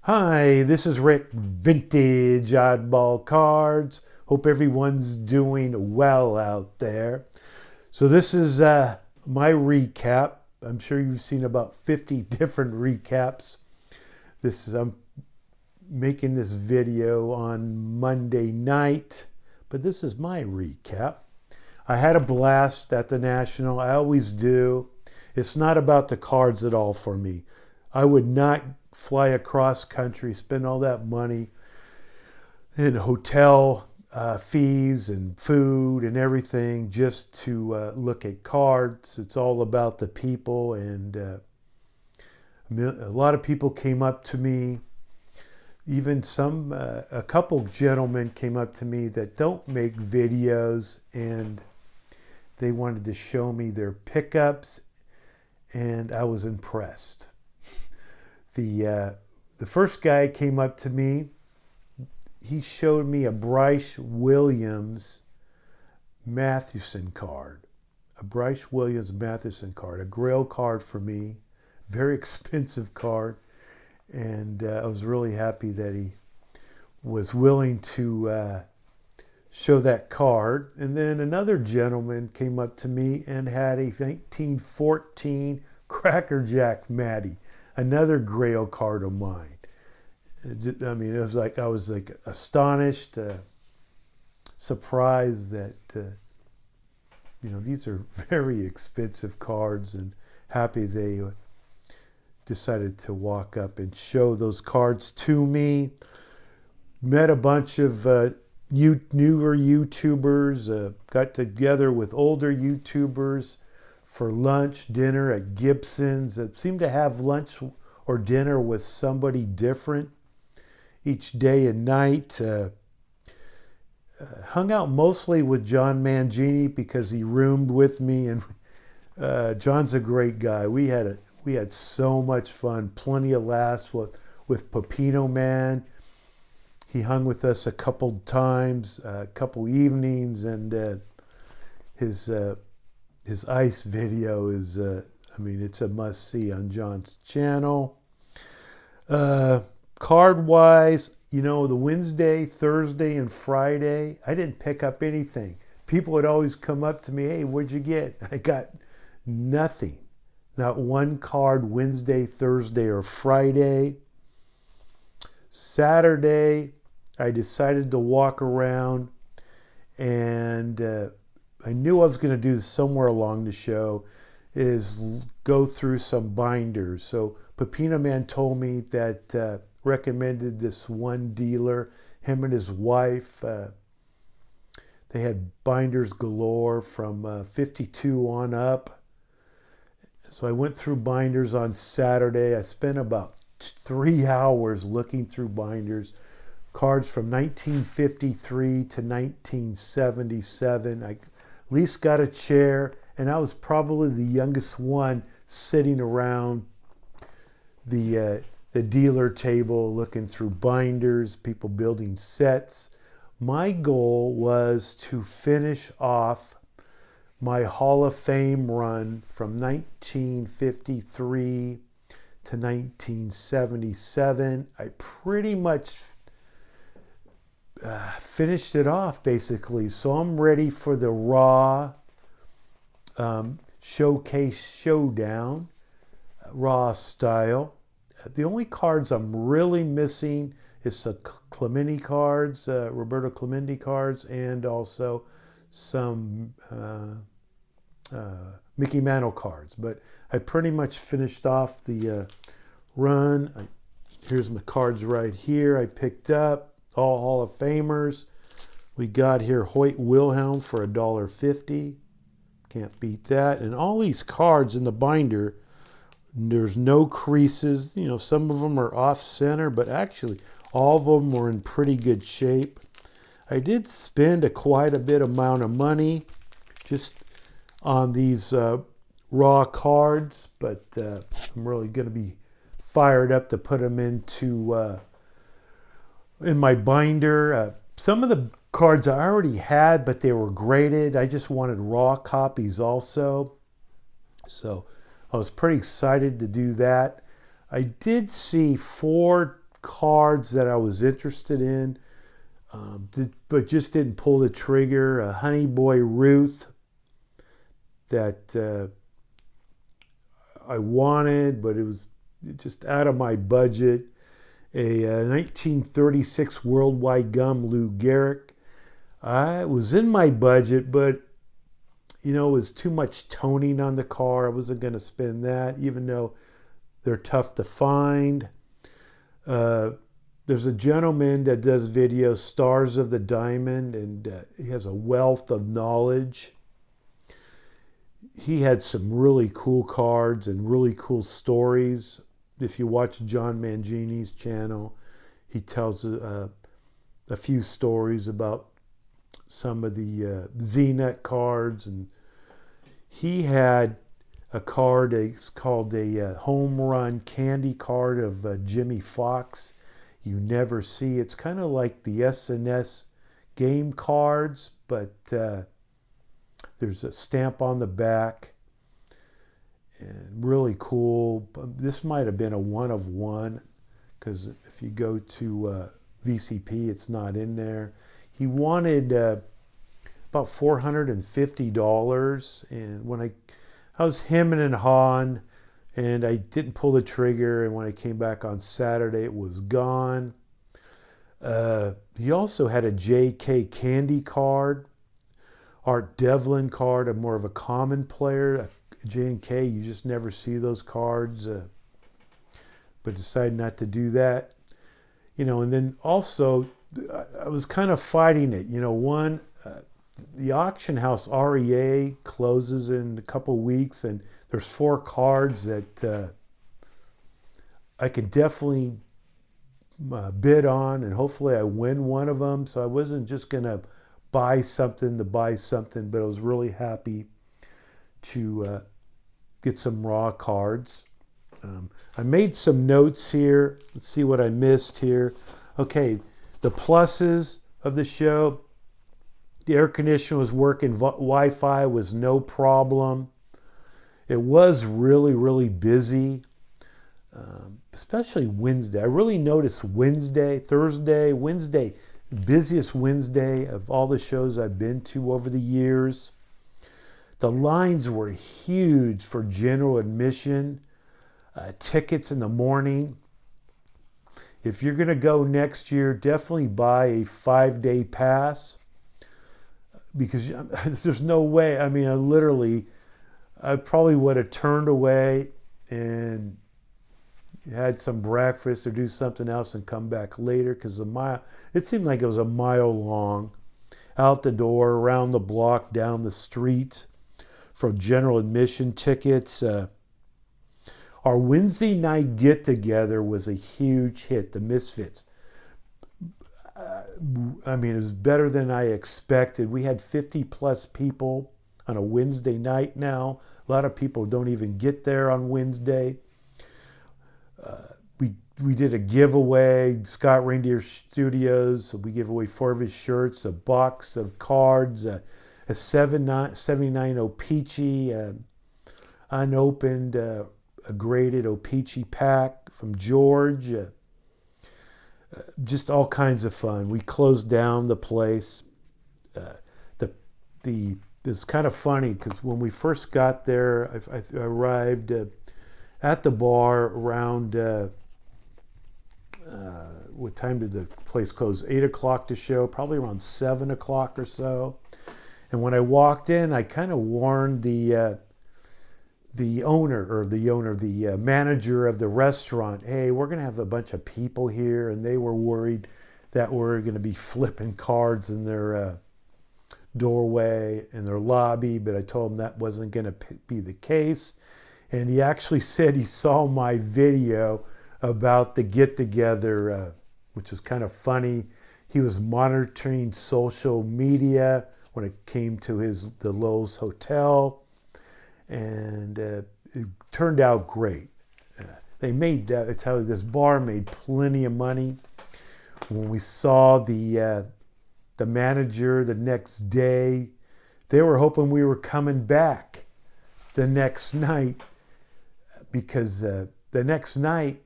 Hi, this is Rick, Vintage Oddball Cards. Hope everyone's doing well out there. So this is my recap. I'm sure you've seen about 50 different recaps. I'm making this video on Monday night, but this is my recap. I had a blast at the National. I always do. It's not about the cards at all for me. I would not fly across country, spend all that money in hotel fees and food and everything just to look at cards. It's all about the people, and a lot of people came up to me. Even a couple gentlemen came up to me that don't make videos, and they wanted to show me their pickups, and I was impressed. The first guy came up to me. He showed me a Bryce Williams Mathewson card. A Bryce Williams Mathewson card. A Grail card for me. Very expensive card. And I was really happy that he was willing to show that card. And then another gentleman came up to me and had a 1914 Cracker Jack Matty. Another Grail card of mine. I mean, I was astonished, surprised that, these are very expensive cards, and happy they decided to walk up and show those cards to me. Met a bunch of newer YouTubers, got together with older YouTubers for lunch, dinner at Gibson's. It seemed to have lunch or dinner with somebody different each day and night. Hung out mostly with John Mangini because he roomed with me, and John's a great guy. We had so much fun, plenty of laughs with Pepino Man. He hung with us a couple times, a couple evenings, and his ice video is, it's a must-see on John's channel. Card-wise, the Wednesday, Thursday, and Friday, I didn't pick up anything. People would always come up to me, hey, what'd you get? I got nothing. Not one card Wednesday, Thursday, or Friday. Saturday, I decided to walk around, and I knew I was going to do this somewhere along the show, is go through some binders. So Pepino Man told me that, recommended this one dealer, him and his wife. They had binders galore from 52 on up. So I went through binders on Saturday. I spent about 3 hours looking through binders. Cards from 1953 to 1977. I at least got a chair, and I was probably the youngest one sitting around the dealer table looking through binders, people building sets. My goal was to finish off my Hall of Fame run from 1953 to 1977. I pretty much finished it off, basically. So I'm ready for the Raw Showcase Showdown, Raw style. The only cards I'm really missing is the Clemente cards, Roberto Clemente cards, and also some Mickey Mantle cards. But I pretty much finished off the run. Here's my cards right here I picked up. All Hall of Famers. We got here Hoyt Wilhelm for $1.50. Can't beat that. And all these cards in the binder, there's no creases. Some of them are off center, but actually all of them were in pretty good shape. I did spend quite a bit amount of money just on these raw cards, but I'm really going to be fired up to put them into in my binder. Some of the cards I already had, but they were graded. I just wanted raw copies also. So I was pretty excited to do that. I did see 4 cards that I was interested in, but just didn't pull the trigger. A Honey Boy Ruth that I wanted, but it was just out of my budget. A 1936 Worldwide Gum Lou Gehrig. It was in my budget, but it was too much toning on the car. I wasn't going to spend that, even though they're tough to find. There's a gentleman that does videos, Stars of the Diamond, and he has a wealth of knowledge. He had some really cool cards and really cool stories. If you watch John Mangini's channel, he tells a few stories about some of the Z-Net cards, and he had a card. It's called a home run candy card of Jimmy Fox. You never see. It's kind of like the SNS game cards, but there's a stamp on the back. And really cool. This might have been a one of one, because if you go to VCP, it's not in there. He wanted about $450, and when I was hemming and hawing, and I didn't pull the trigger, and when I came back on Saturday, it was gone. He also had a J.K. Candy card, Art Devlin card, a more of a common player. J&K, you just never see those cards, but decided not to do that. And then also, I was kind of fighting it. The auction house REA closes in a couple weeks, and there's 4 cards that I could definitely bid on, and hopefully I win one of them. So I wasn't just going to buy something to buy something, but I was really happy to get some raw cards. I made some notes here. Let's see what I missed here. Okay, the pluses of the show. The air conditioner was working. Wi-Fi was no problem. It was really, really busy, especially Wednesday. I really noticed Wednesday, busiest Wednesday of all the shows I've been to over the years. The lines were huge for general admission, tickets in the morning. If you're going to go next year, definitely buy a 5-day pass, because there's no way. I mean, I probably would have turned away and had some breakfast or do something else and come back later, because it seemed like it was a mile long, out the door, around the block, down the street, for general admission tickets. Our Wednesday night get-together was a huge hit, the Misfits. It was better than I expected. We had 50-plus people on a Wednesday night now. A lot of people don't even get there on Wednesday. We did a giveaway, Scott Reindeer Studios. We gave away 4 of his shirts, a box of cards, a 79 O-Pee-Chee, unopened, a graded O-Pee-Chee pack from George. Just all kinds of fun. We closed down the place. It was kind of funny, because when we first got there, I arrived at the bar around, what time did the place close? 8 o'clock to show, probably around 7 o'clock or so. And when I walked in, I kind of warned the manager of the restaurant, hey, we're going to have a bunch of people here, and they were worried that we're going to be flipping cards in their doorway, in their lobby, but I told him that wasn't going to be the case. And he actually said he saw my video about the get-together, which was kind of funny. He was monitoring social media when it came to the Lowe's Hotel, and it turned out great. This bar made plenty of money. When we saw the manager the next day, they were hoping we were coming back the next night, because the next night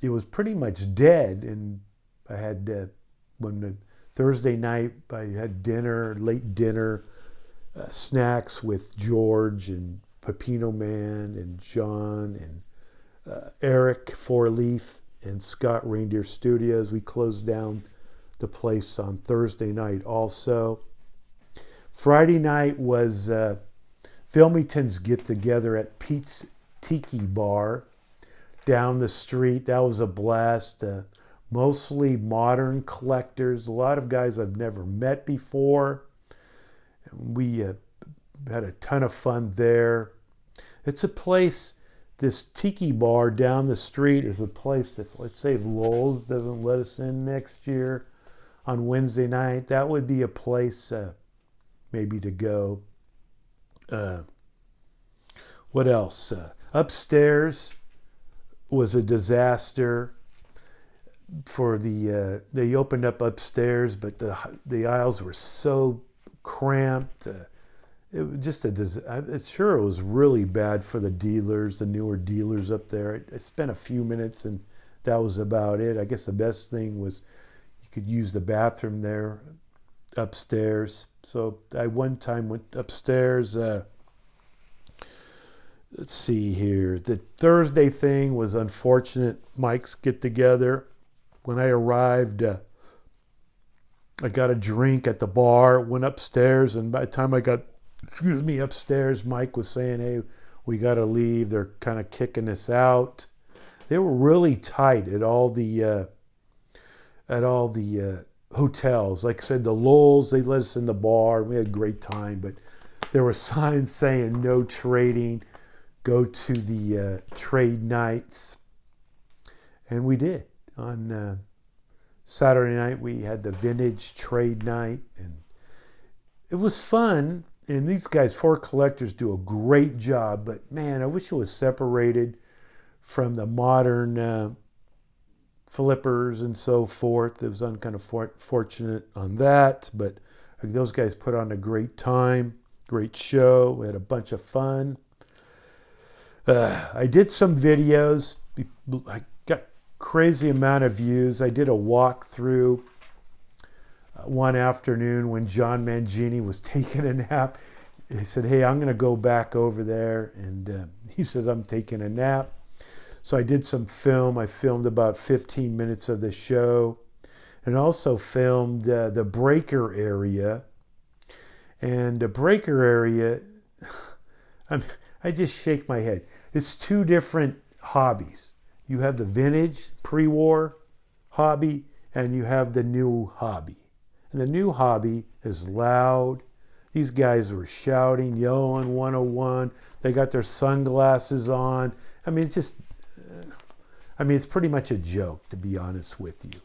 it was pretty much dead. And I had when the Thursday night I had dinner, late dinner, snacks with George and Pepino Man and John and Eric Four Leaf and Scott Reindeer Studios. We closed down the place on Thursday night also. Friday night was Filmington's get together at Pete's Tiki Bar down the street. That was a blast. Mostly modern collectors, a lot of guys I've never met before. We had a ton of fun there. It's a place, this Tiki Bar down the street is a place that, let's say, if Lowell's doesn't let us in next year on Wednesday night, that would be a place maybe to go. What else? Upstairs was a disaster for they opened up upstairs, but the aisles were so cramped. It was just I'm sure it was really bad for the dealers, the newer dealers up there. I spent a few minutes and that was about it. I guess the best thing was you could use the bathroom there upstairs. So I one time went upstairs. Let's see here. The Thursday thing was unfortunate. Mike's get together. When I arrived, I got a drink at the bar, went upstairs, and by the time I got, upstairs, Mike was saying, "Hey, we got to leave. They're kind of kicking us out." They were really tight at all the hotels. Like I said, the Lowell's, they let us in the bar. We had a great time, but there were signs saying no trading. Go to the trade nights, and we did. On Saturday night, we had the vintage trade night, and it was fun. And these guys, Four Collectors, do a great job. But man, I wish it was separated from the modern flippers and so forth. It was kind of fortunate on that, but those guys put on a great time, great show. We had a bunch of fun. I did some videos. I got crazy amount of views. I did a walkthrough one afternoon when John Mangini was taking a nap. He said, "Hey, I'm going to go back over there." And he says, "I'm taking a nap." So I did some film. I filmed about 15 minutes of the show and also filmed the breaker area. And the breaker area, I just shake my head. It's two different hobbies. You have the vintage pre-war hobby and you have the new hobby. And the new hobby is loud. These guys were shouting, yelling 101. They got their sunglasses on. I mean, it's pretty much a joke, to be honest with you.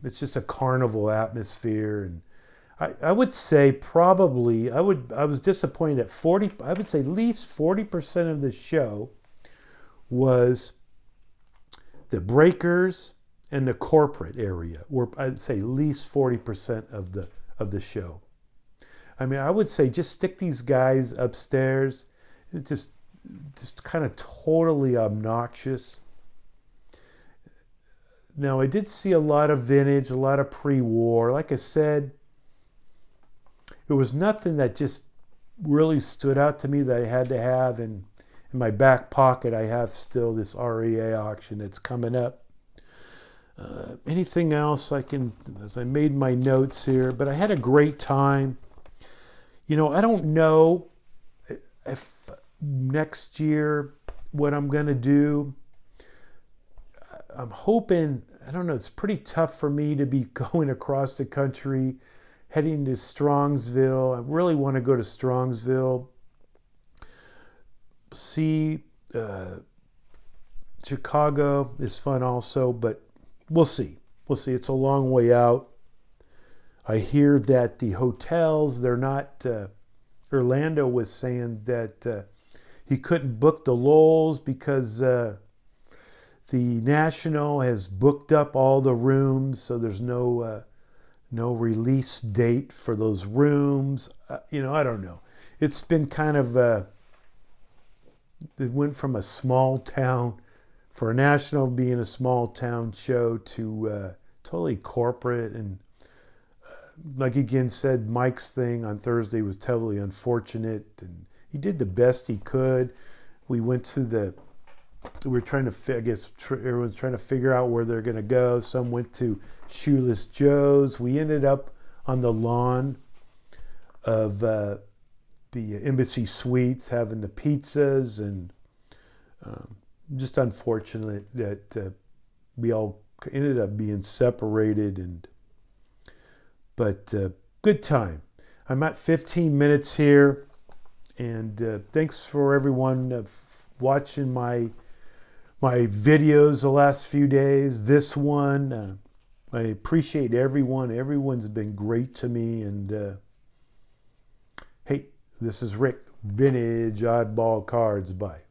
It's just a carnival atmosphere. And I would say probably, I was disappointed at 40, I would say at least 40% of the show was the breakers and the corporate area, were I'd say at least 40% of the show. I mean, I would say just stick these guys upstairs. It's just kind of totally obnoxious. Now, I did see a lot of vintage, a lot of pre-war. Like I said, it was nothing that just really stood out to me that I had to have. And in my back pocket, I have still this REA auction that's coming up. Anything else as I made my notes here, but I had a great time. You know, I don't know if next year what I'm going to do. I'm hoping, I don't know, it's pretty tough for me to be going across the country, heading to Strongsville. I really want to go to Strongsville, see Chicago is fun also, but we'll see. We'll see. It's a long way out. I hear that the hotels, they're not, Orlando was saying that he couldn't book the Lowell's because the National has booked up all the rooms, so there's no release date for those rooms. I don't know. It's been kind of, it went from a small town for a national being a small town show to totally corporate. And like again said, Mike's thing on Thursday was totally unfortunate, and he did the best he could. We went to we're trying to, I guess everyone's trying to figure out where they're going to go. Some went to Shoeless Joe's. We ended up on the lawn of the Embassy Suites having the pizzas, and just unfortunate that we all ended up being separated. But good time. I'm at 15 minutes here, and thanks for everyone watching my videos the last few days. This one, I appreciate everyone. Everyone's been great to me. And hey, this is Rick, Vintage Oddball Cards. Bye.